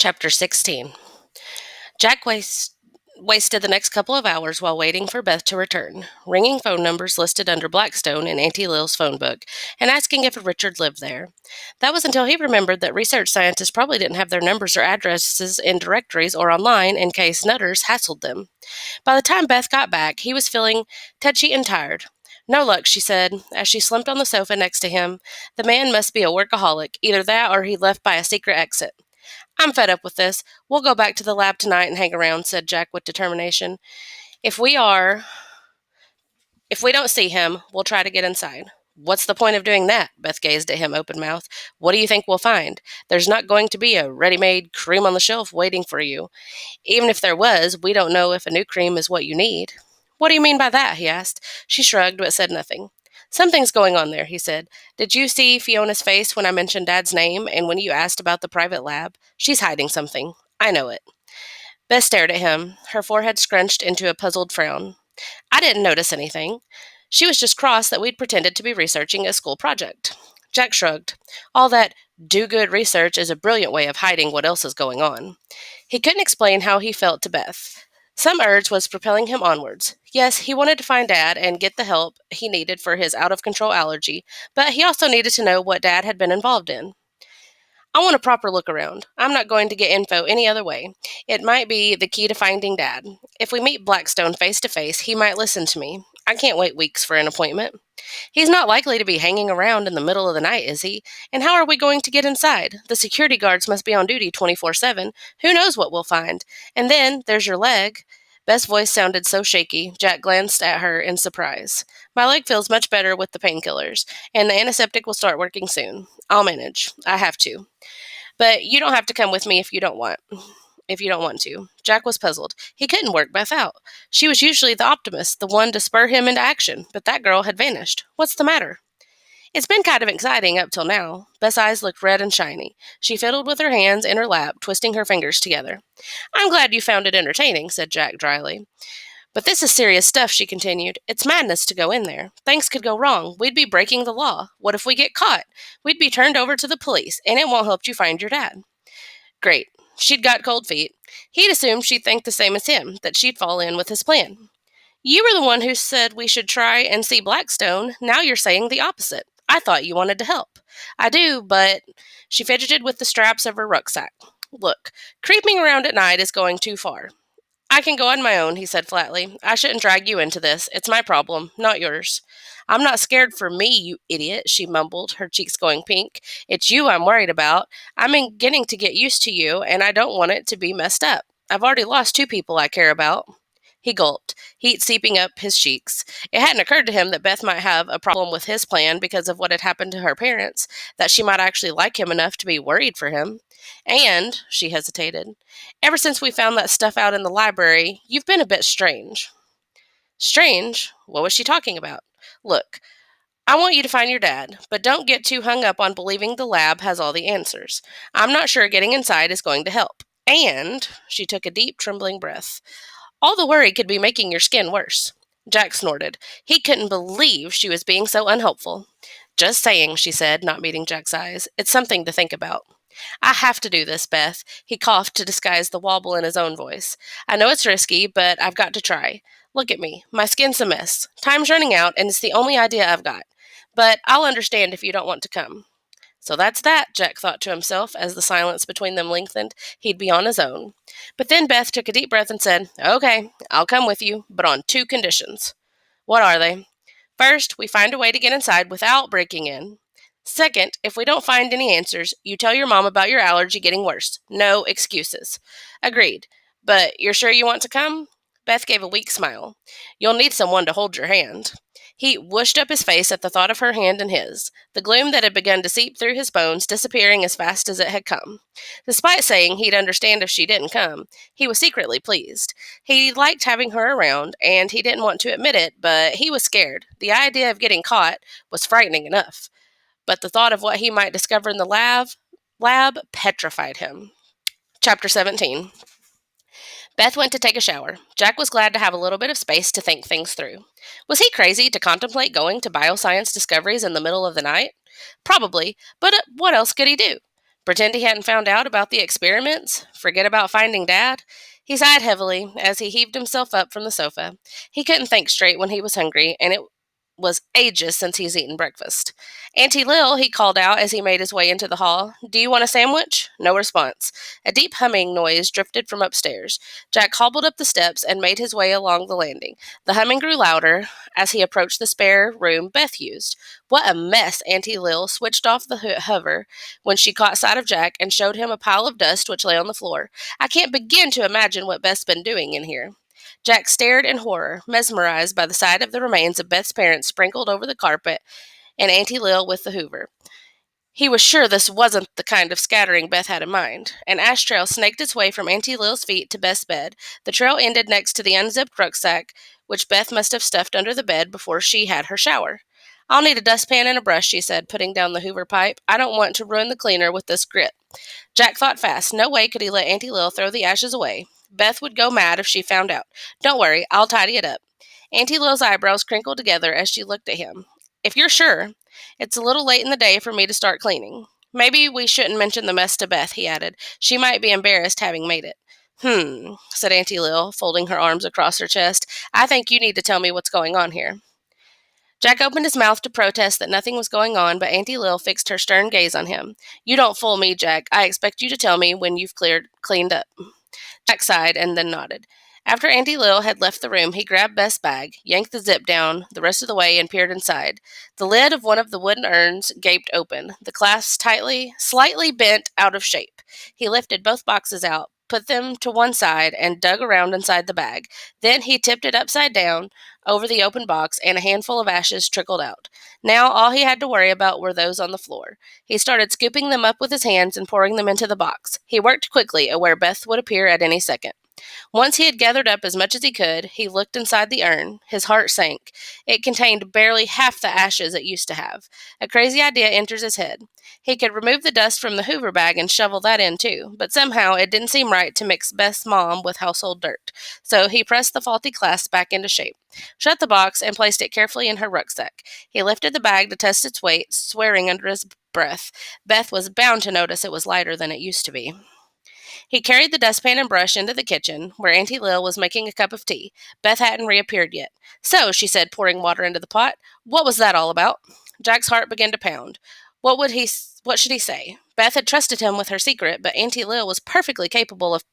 Chapter 16. Jack wasted the next couple of hours while waiting for Beth to return, ringing phone numbers listed under Blackstone in Auntie Lil's phone book, and asking if Richard lived there. That was until he remembered that research scientists probably didn't have their numbers or addresses in directories or online in case nutters hassled them. By the time Beth got back, he was feeling touchy and tired. No luck, she said, as she slumped on the sofa next to him. The man must be a workaholic, either that or he left by a secret exit. I'm fed up with this. We'll go back to the lab tonight and hang around, said Jack with determination. If we are, if we don't see him, we'll try to get inside. What's the point of doing that? Beth gazed at him open mouthed. What do you think we'll find? There's not going to be a ready-made cream on the shelf waiting for you. Even if there was, we don't know if a new cream is what you need. What do you mean by that? He asked. She shrugged but said nothing. Something's going on there, he said. Did you see Fiona's face when I mentioned Dad's name and when you asked about the private lab? She's hiding something. I know it. Beth stared at him, her forehead scrunched into a puzzled frown. I didn't notice anything. She was just cross that we'd pretended to be researching a school project. Jack shrugged. All that do-good research is a brilliant way of hiding what else is going on. He couldn't explain how he felt to Beth. Some urge was propelling him onwards. Yes, he wanted to find Dad and get the help he needed for his out-of-control allergy, but he also needed to know what Dad had been involved in. I want a proper look around. I'm not going to get info any other way. It might be the key to finding Dad. If we meet Blackstone face to face, he might listen to me. I can't wait weeks for an appointment. He's not likely to be hanging around in the middle of the night, is he? And how are we going to get inside? The security guards must be on duty 24/7. Who knows what we'll find? And then there's your leg. Beth's voice sounded so shaky, Jack glanced at her in surprise. My leg feels much better with the painkillers, and the antiseptic will start working soon. I'll manage. I have to. But you don't have to come with me if you don't want to. Jack was puzzled. He couldn't work Beth out. She was usually the optimist, the one to spur him into action, but that girl had vanished. What's the matter? It's been kind of exciting up till now. Beth's eyes looked red and shiny. She fiddled with her hands in her lap, twisting her fingers together. I'm glad you found it entertaining, said Jack dryly. But this is serious stuff, she continued. It's madness to go in there. Things could go wrong. We'd be breaking the law. What if we get caught? We'd be turned over to the police, and it won't help you find your dad. Great. She'd got cold feet. He'd assumed she'd think the same as him, that she'd fall in with his plan. You were the one who said we should try and see Blackstone. Now you're saying the opposite. I thought you wanted to help. I do, but... She fidgeted with the straps of her rucksack. Look, creeping around at night is going too far. I can go on my own, he said flatly. I shouldn't drag you into this. It's my problem, not yours. I'm not scared for me, you idiot, she mumbled, her cheeks going pink. It's you I'm worried about. I'm beginning to get used to you, and I don't want it to be messed up. I've already lost two people I care about. He gulped, heat seeping up his cheeks. It hadn't occurred to him that Beth might have a problem with his plan because of what had happened to her parents, that she might actually like him enough to be worried for him. And, she hesitated, ever since we found that stuff out in the library, you've been a bit strange. Strange? What was she talking about? Look, I want you to find your dad, but don't get too hung up on believing the lab has all the answers. I'm not sure getting inside is going to help. And, she took a deep, trembling breath, all the worry could be making your skin worse. Jack snorted. He couldn't believe she was being so unhelpful. Just saying, she said, not meeting Jack's eyes. It's something to think about. I have to do this, Beth. He coughed to disguise the wobble in his own voice. I know it's risky, but I've got to try. Look at me. My skin's a mess. Time's running out, and it's the only idea I've got. But I'll understand if you don't want to come. So that's that, Jack thought to himself as the silence between them lengthened. He'd be on his own. But then Beth took a deep breath and said, Okay, I'll come with you, but on two conditions. What are they? First, we find a way to get inside without breaking in. Second, if we don't find any answers, you tell your mom about your allergy getting worse. No excuses. Agreed. But you're sure you want to come? Beth gave a weak smile. You'll need someone to hold your hand. He whooshed up his face at the thought of her hand in his, the gloom that had begun to seep through his bones disappearing as fast as it had come. Despite saying he'd understand if she didn't come, he was secretly pleased. He liked having her around, and he didn't want to admit it, but he was scared. The idea of getting caught was frightening enough. But the thought of what he might discover in the lab petrified him. Chapter 17. Beth went to take a shower. Jack was glad to have a little bit of space to think things through. Was he crazy to contemplate going to bioscience discoveries in the middle of the night? Probably, but what else could he do? Pretend he hadn't found out about the experiments? Forget about finding Dad? He sighed heavily as he heaved himself up from the sofa. He couldn't think straight when he was hungry, and it was ages since he's eaten breakfast. Auntie Lil, he called out as he made his way into the hall. Do you want a sandwich? No response. A deep humming noise drifted from upstairs. Jack hobbled up the steps and made his way along the landing. The humming grew louder as he approached the spare room Beth used. What a mess! Auntie Lil switched off the hover when she caught sight of Jack and showed him a pile of dust which lay on the floor. I can't begin to imagine what Beth's been doing in here. Jack stared in horror, mesmerized by the sight of the remains of Beth's parents sprinkled over the carpet and Auntie Lil with the hoover. He was sure this wasn't the kind of scattering Beth had in mind. An ash trail snaked its way from Auntie Lil's feet to Beth's bed. The trail ended next to the unzipped rucksack, which Beth must have stuffed under the bed before she had her shower. I'll need a dustpan and a brush, she said, putting down the hoover pipe. I don't want to ruin the cleaner with this grit. Jack thought fast. No way could he let Auntie Lil throw the ashes away. Beth would go mad if she found out. Don't worry, I'll tidy it up. Auntie Lil's eyebrows crinkled together as she looked at him. If you're sure, it's a little late in the day for me to start cleaning. Maybe we shouldn't mention the mess to Beth, he added. She might be embarrassed having made it. Said Auntie Lil, folding her arms across her chest. I think you need to tell me what's going on here. Jack opened his mouth to protest that nothing was going on, but Auntie Lil fixed her stern gaze on him. You don't fool me, Jack. I expect you to tell me when you've cleaned up. Jack sighed and then nodded. After Auntie Lil had left the room, he grabbed Beth's bag, yanked the zip down the rest of the way, and peered inside. The lid of one of the wooden urns gaped open, the clasp slightly bent out of shape. He lifted both boxes out, put them to one side, and dug around inside the bag. Then he tipped it upside down over the open box, and a handful of ashes trickled out. Now all he had to worry about were those on the floor. He started scooping them up with his hands and pouring them into the box. He worked quickly, aware Beth would appear at any second. Once he had gathered up as much as he could, he looked inside the urn. His heart sank. It contained barely half the ashes it used to have. A crazy idea enters his head. He could remove the dust from the Hoover bag and shovel that in too, but somehow it didn't seem right to mix Beth's mom with household dirt. So he pressed the faulty clasp back into shape, shut the box, and placed it carefully in her rucksack. He lifted the bag to test its weight, swearing under his breath. Beth was bound to notice it was lighter than it used to be. He carried the dustpan and brush into the kitchen, where Auntie Lil was making a cup of tea. Beth hadn't reappeared yet. So, she said, pouring water into the pot, what was that all about? Jack's heart began to pound. What should he say? Beth had trusted him with her secret, but Auntie Lil was perfectly capable of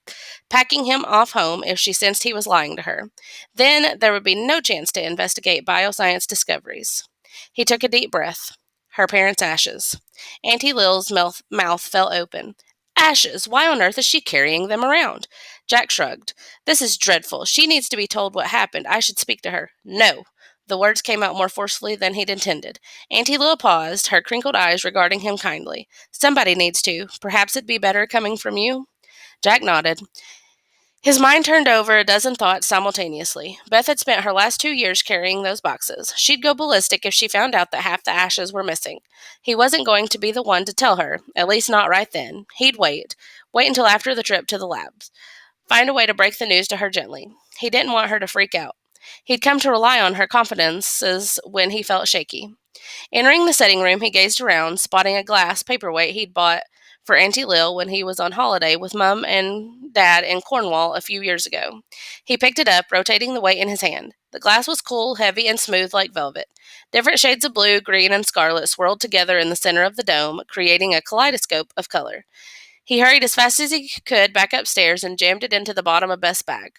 packing him off home if she sensed he was lying to her. Then there would be no chance to investigate bioscience discoveries. He took a deep breath. Her parents' ashes. Auntie Lil's mouth fell open. Ashes! Why on earth is she carrying them around? Jack shrugged. This is dreadful. She needs to be told what happened. I should speak to her. No. The words came out more forcefully than he'd intended. Auntie Lil paused, her crinkled eyes regarding him kindly. Somebody needs to. Perhaps it'd be better coming from you? Jack nodded. His mind turned over a dozen thoughts simultaneously. Beth had spent her last 2 years carrying those boxes. She'd go ballistic if she found out that half the ashes were missing. He wasn't going to be the one to tell her, at least not right then. He'd wait. Wait until after the trip to the labs. Find a way to break the news to her gently. He didn't want her to freak out. He'd come to rely on her confidences when he felt shaky. Entering the sitting room, he gazed around, spotting a glass paperweight he'd bought for Auntie Lil when he was on holiday with Mum and Dad in Cornwall a few years ago. He picked it up, rotating the weight in his hand. The glass was cool, heavy, and smooth like velvet. Different shades of blue, green, and scarlet swirled together in the center of the dome, creating a kaleidoscope of color. He hurried as fast as he could back upstairs and jammed it into the bottom of Beth's bag.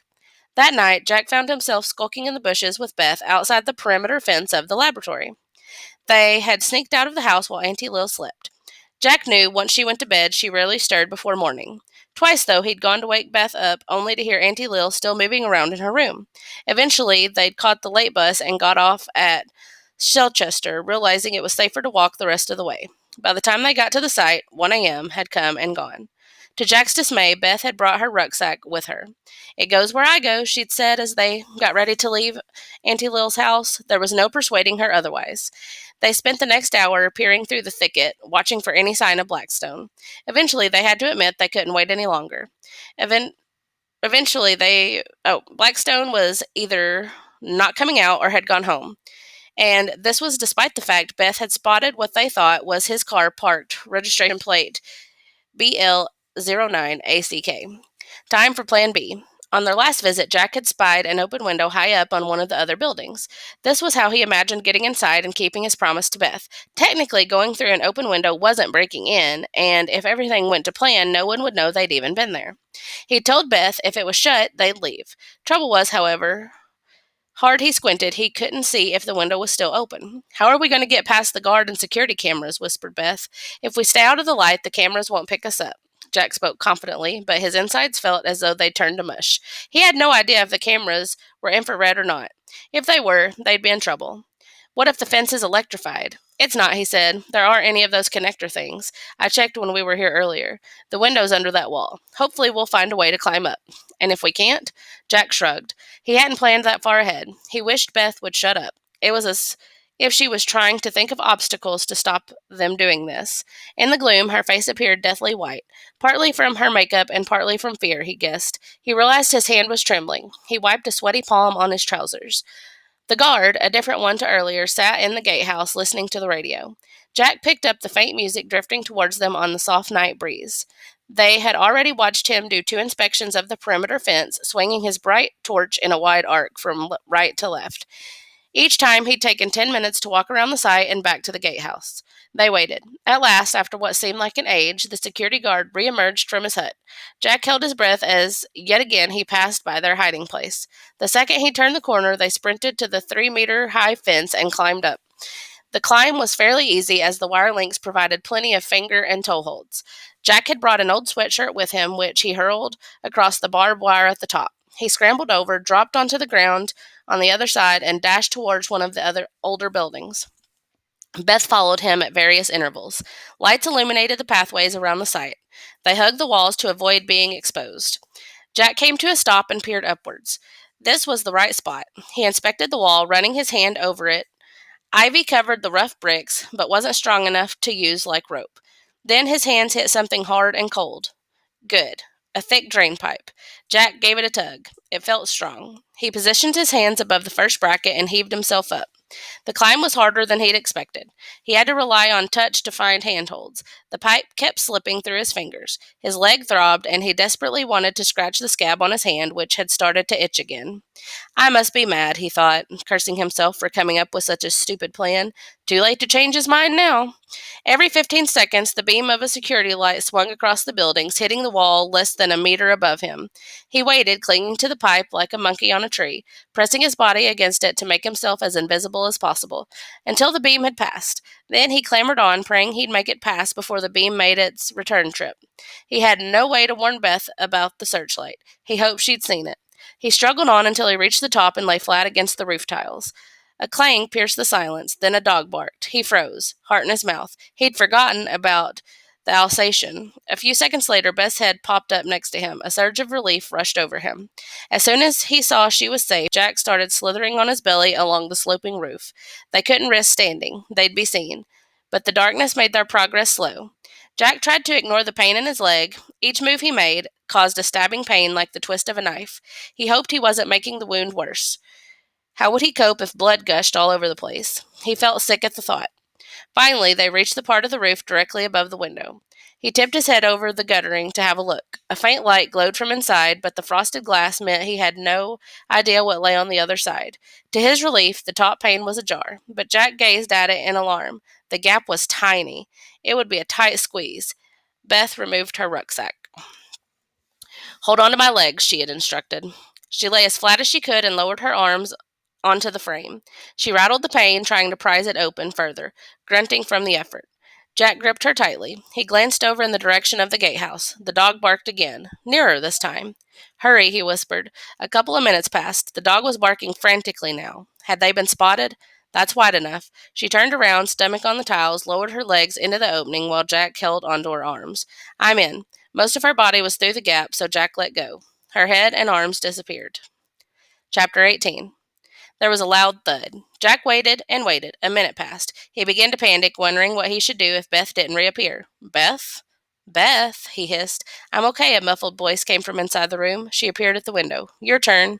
That night, Jack found himself skulking in the bushes with Beth outside the perimeter fence of the laboratory. They had sneaked out of the house while Auntie Lil slept. Jack knew once she went to bed, she rarely stirred before morning. Twice, though, he'd gone to wake Beth up, only to hear Auntie Lil still moving around in her room. Eventually, they'd caught the late bus and got off at Shelchester, realizing it was safer to walk the rest of the way. By the time they got to the site, 1 a.m. had come and gone. To Jack's dismay, Beth had brought her rucksack with her. It goes where I go, she'd said as they got ready to leave Auntie Lil's house. There was no persuading her otherwise. They spent the next hour peering through the thicket, watching for any sign of Blackstone. Eventually, they had to admit they couldn't wait any longer. Blackstone was either not coming out or had gone home. And this was despite the fact Beth had spotted what they thought was his car parked, registration plate BL09ACK. Time for Plan B. On their last visit, Jack had spied an open window high up on one of the other buildings. This was how he imagined getting inside and keeping his promise to Beth. Technically, going through an open window wasn't breaking in, and if everything went to plan, no one would know they'd even been there. He told Beth if it was shut, they'd leave. Trouble was, however, hard he squinted, he couldn't see if the window was still open. "How are we going to get past the guard and security cameras?" whispered Beth. "If we stay out of the light, the cameras won't pick us up." Jack spoke confidently, but his insides felt as though they'd turned to mush. He had no idea if the cameras were infrared or not. If they were, they'd be in trouble. "What if the fence is electrified?" "It's not," he said. "There aren't any of those connector things. I checked when we were here earlier. The window's under that wall. Hopefully we'll find a way to climb up." "And if we can't?" Jack shrugged. He hadn't planned that far ahead. He wished Beth would shut up. It was as if she was trying to think of obstacles to stop them doing this. In the gloom, her face appeared deathly white, partly from her makeup and partly from fear, he guessed. He realized his hand was trembling. He wiped a sweaty palm on his trousers. The guard, a different one to earlier, sat in the gatehouse listening to the radio. Jack picked up the faint music drifting towards them on the soft night breeze. They had already watched him do 2 inspections of the perimeter fence, swinging his bright torch in a wide arc from right to left. Each time he'd taken 10 minutes to walk around the site and back to the gatehouse. They waited. At last, after what seemed like an age, the security guard reemerged from his hut. Jack held his breath as, yet again, he passed by their hiding place. The second he turned the corner, they sprinted to the 3-meter high fence and climbed up. The climb was fairly easy as the wire links provided plenty of finger and toe holds. Jack had brought an old sweatshirt with him, which he hurled across the barbed wire at the top. He scrambled over, dropped onto the ground on the other side, and dashed towards one of the other older buildings. Beth followed him at various intervals. Lights illuminated the pathways around the site. They hugged the walls to avoid being exposed. Jack came to a stop and peered upwards. This was the right spot. He inspected the wall, running his hand over it. Ivy covered the rough bricks, but wasn't strong enough to use like rope. Then his hands hit something hard and cold. Good. A thick drain pipe. Jack gave it a tug. It felt strong. He positioned his hands above the first bracket and heaved himself up. The climb was harder than he'd expected. He had to rely on touch to find handholds. The pipe kept slipping through his fingers. His leg throbbed, and he desperately wanted to scratch the scab on his hand, which had started to itch again. "I must be mad," he thought, cursing himself for coming up with such a stupid plan. Too late to change his mind now. Every 15 seconds, the beam of a security light swung across the buildings, hitting the wall less than a meter above him. He waited, clinging to the pipe like a monkey on a tree, pressing his body against it to make himself as invisible as possible, until the beam had passed. Then he clambered on, praying he'd make it past before the beam made its return trip. He had no way to warn Beth about the searchlight. He hoped she'd seen it. He struggled on until he reached the top and lay flat against the roof tiles. A clang pierced the silence, then a dog barked. He froze, heart in his mouth. He'd forgotten about the Alsatian. A few seconds later, Beth's head popped up next to him. A surge of relief rushed over him. As soon as he saw she was safe, Jack started slithering on his belly along the sloping roof. They couldn't risk standing. They'd be seen. But the darkness made their progress slow. Jack tried to ignore the pain in his leg. Each move he made caused a stabbing pain like the twist of a knife. He hoped he wasn't making the wound worse. How would he cope if blood gushed all over the place? He felt sick at the thought. Finally, they reached the part of the roof directly above the window. He tipped his head over the guttering to have a look. A faint light glowed from inside, but the frosted glass meant he had no idea what lay on the other side. To his relief, the top pane was ajar, but Jack gazed at it in alarm. The gap was tiny. It would be a tight squeeze. Beth removed her rucksack. "Hold on to my legs," she had instructed. She lay as flat as she could and lowered her arms onto the frame. She rattled the pane, trying to prise it open further, grunting from the effort. Jack gripped her tightly. He glanced over in the direction of the gatehouse. The dog barked again, nearer this time. "Hurry," he whispered. A couple of minutes passed. The dog was barking frantically now. Had they been spotted? That's wide enough. She turned around, stomach on the tiles, lowered her legs into the opening while Jack held onto her arms. "I'm in." Most of her body was through the gap, so Jack let go. Her head and arms disappeared. Chapter 18. There was a loud thud. Jack waited and waited. A minute passed. He began to panic, wondering what he should do if Beth didn't reappear. Beth? Beth, he hissed. I'm okay, a muffled voice came from inside the room. She appeared at the window. Your turn.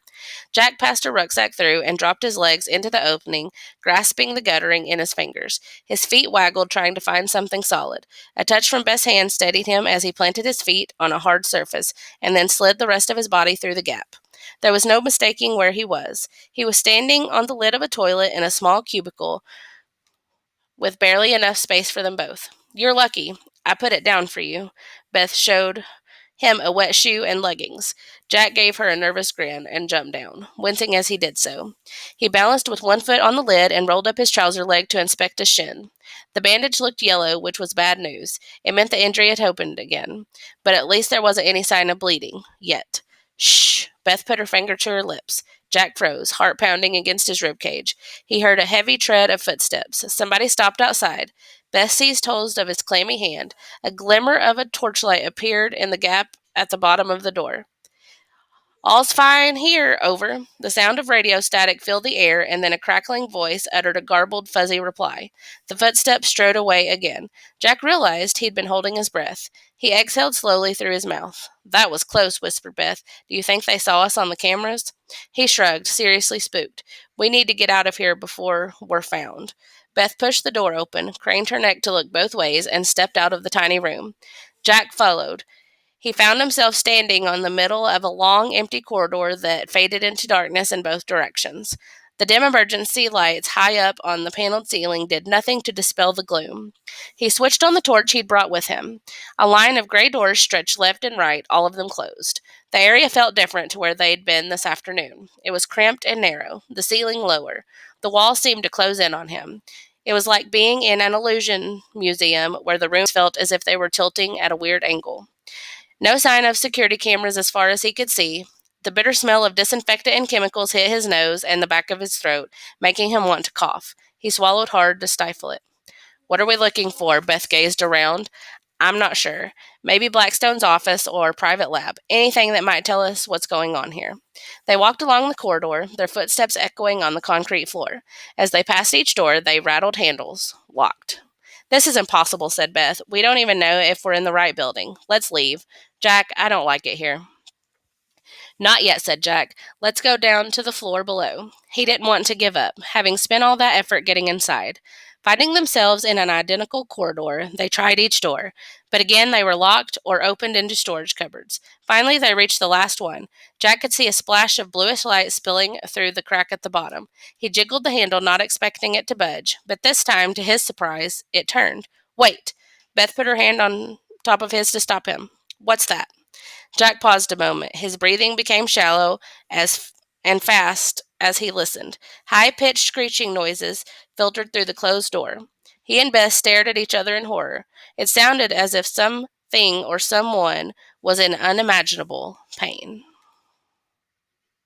Jack passed her rucksack through and dropped his legs into the opening, grasping the guttering in his fingers. His feet waggled, trying to find something solid. A touch from Beth's hand steadied him as he planted his feet on a hard surface, and then slid the rest of his body through the gap. There was no mistaking where he was. He was standing on the lid of a toilet in a small cubicle, with barely enough space for them both. You're lucky. I put it down for you. Beth showed him a wet shoe and leggings. Jack gave her a nervous grin and jumped down, wincing as he did so. He balanced with one foot on the lid and rolled up his trouser leg to inspect his shin. The bandage looked yellow, which was bad news. It meant the injury had opened again. But at least there wasn't any sign of bleeding, yet. Shh! Beth put her finger to her lips. Jack froze, heart pounding against his rib cage. He heard a heavy tread of footsteps. Somebody stopped outside. Beth seized hold of his clammy hand. A glimmer of a torchlight appeared in the gap at the bottom of the door. All's fine here, over. The sound of radio static filled the air, and then a crackling voice uttered a garbled, fuzzy reply. The footsteps strode away again. Jack realized he'd been holding his breath. He exhaled slowly through his mouth. That was close, whispered Beth. Do you think they saw us on the cameras? He shrugged, seriously spooked. We need to get out of here before we're found. Beth pushed the door open, craned her neck to look both ways, and stepped out of the tiny room. Jack followed. He found himself standing on the middle of a long, empty corridor that faded into darkness in both directions. The dim emergency lights high up on the paneled ceiling did nothing to dispel the gloom. He switched on the torch he'd brought with him. A line of gray doors stretched left and right, all of them closed. The area felt different to where they'd been this afternoon. It was cramped and narrow, the ceiling lower. The walls seemed to close in on him. It was like being in an illusion museum where the rooms felt as if they were tilting at a weird angle. No sign of security cameras as far as he could see. The bitter smell of disinfectant and chemicals hit his nose and the back of his throat, making him want to cough. He swallowed hard to stifle it. What are we looking for? Beth gazed around. I'm not sure. Maybe Blackstone's office or private lab. Anything that might tell us what's going on here. They walked along the corridor, their footsteps echoing on the concrete floor. As they passed each door, they rattled handles. Locked. This is impossible, said Beth. We don't even know if we're in the right building. Let's leave. Jack, I don't like it here. Not yet, said Jack. Let's go down to the floor below. He didn't want to give up, having spent all that effort getting inside. Finding themselves in an identical corridor, they tried each door, but again they were locked or opened into storage cupboards. Finally, they reached the last one. Jack could see a splash of bluish light spilling through the crack at the bottom. He jiggled the handle, not expecting it to budge, but this time, to his surprise, it turned. Wait! Beth put her hand on top of his to stop him. What's that? Jack paused a moment. His breathing became shallow and fast as he listened. High-pitched screeching noises filtered through the closed door. He and Beth stared at each other in horror. It sounded as if something or someone was in unimaginable pain.